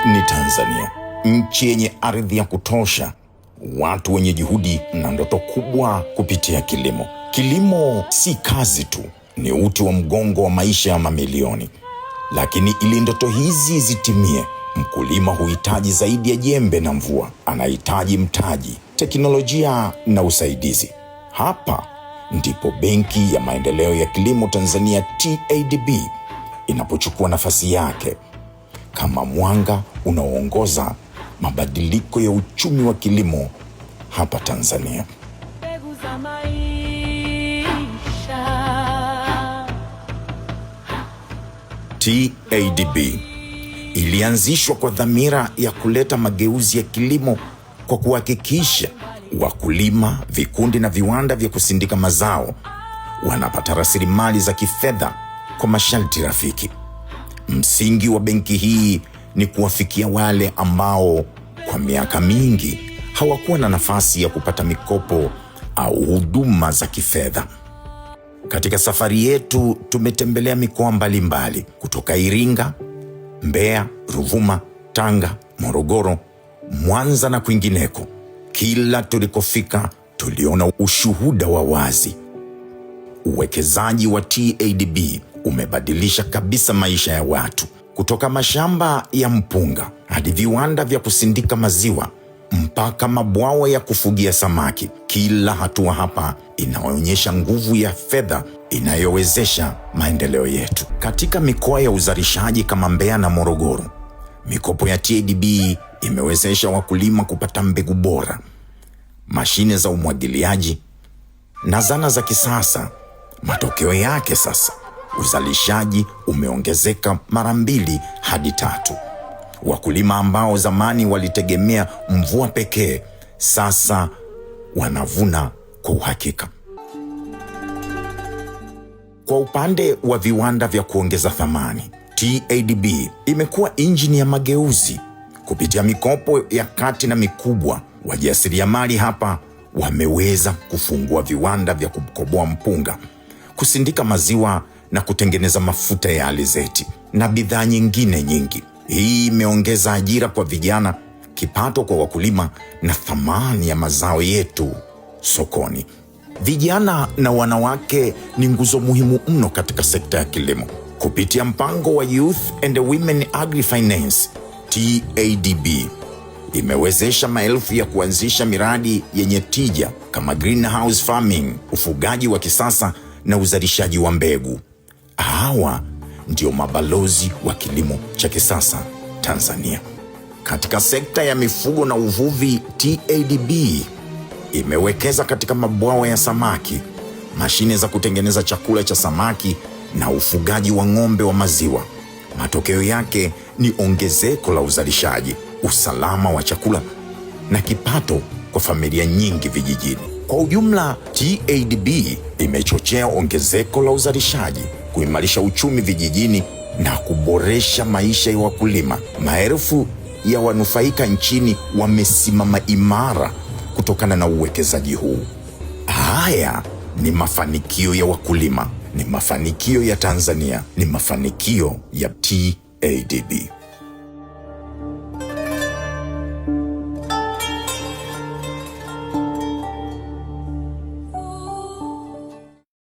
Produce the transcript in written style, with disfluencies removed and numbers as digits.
ni Tanzania, nchi yenye ardhi ya kutosha, watu wenye juhudi na ndoto kubwa kupitia kilimo. Kilimo si kazi tu, ni uti wa mgongo wa maisha ya mamilioni. Lakini ili ndoto hizi zitimie, mkulima huhitaji zaidi ya jembe na mvua. Anahitaji mtaji, teknolojia na usaidizi. Hapa ndipo Benki ya Maendeleo ya Kilimo Tanzania TADB inapochukua nafasi yake kama mwanga unaoongoza mabadiliko ya uchumi wa kilimo hapa Tanzania. TADB ilianzishwa kwa dhamira ya kuleta mageuzi ya kilimo kwa kuhakikisha wakulima, vikundi na viwanda vya kusindika mazao wanapata rasilimali za kifedha kwa masharti rafiki. Msingi wa benki hii ni kuwafikia wale ambao kwa miaka mingi hawakuwa na nafasi ya kupata mikopo au huduma za kifedha. Katika safari yetu tumetembelea mikoa mbalimbali kutoka Iringa, Mbeya, Ruvuma, Tanga, Morogoro, Mwanza na kwingineko. Kila tulikofika tuliona ushuhuda wa wazi. Uwekezaji wa TADB umebadilisha kabisa maisha ya watu, kutoka mashamba ya mpunga hadi viwanda vya kusindika maziwa mpaka mabwawa ya kufugia samaki. Kila hatua hapa inaonyesha nguvu ya fedha inayowezesha maendeleo yetu. Katika mikoa ya uzalishaji kama Mbeya na Morogoro, mikopo ya TADB imewezesha wakulima kupata mbegu bora, mashine za umwagiliaji na zana za kisasa. Matokeo yake sasa, uzalishaji umeongezeka mara 2 hadi 3. Wakulima ambao zamani walitegemea mvua pekee sasa wanavuna kwa uhakika. Kwa upande wa viwanda vya kuongeza thamani, TADB imekuwa injini ya mageuzi. Kupitia mikopo ya kati na mikubwa, wajasiriamali hapa wameweza kufungua viwanda vya kukoboa mpunga, kusindika maziwa na kutengeneza mafuta ya alizeti na bidhaa nyingine nyingi. Hii imeongeza ajira kwa vijana, kipato kwa wakulima na thamani ya mazao yetu sokoni. Vijana na wanawake ni nguzo muhimu mno katika sekta ya kilimo. Kupitia mpango wa Youth and Women Agri-Finance, TADB imewezesha maelfu ya kuanzisha miradi yenye tija kama greenhouse farming, ufugaji wa kisasa na uzalishaji wa mbegu. Hawa ndio mabalozi wa kilimo cha kisasa Tanzania. Katika sekta ya mifugo na uvuvi, TADB imewekeza katika mabwawa ya samaki, mashine za kutengeneza chakula cha samaki na ufugaji wa ng'ombe wa maziwa. Matokeo yake ni ongezeko la uzalishaji, usalama wa chakula na kipato kwa familia nyingi vijijini. Kwa ujumla, TADB imechochea ongezeko la uzalishaji, kuimarisha uchumi vijijini na kuboresha maisha ya wakulima. Maelfu ya wanufaika nchini wamesimama imara kutokana na uwekezaji huu. Haya ni mafanikio ya wakulima, ni mafanikio ya Tanzania, ni mafanikio ya TADB.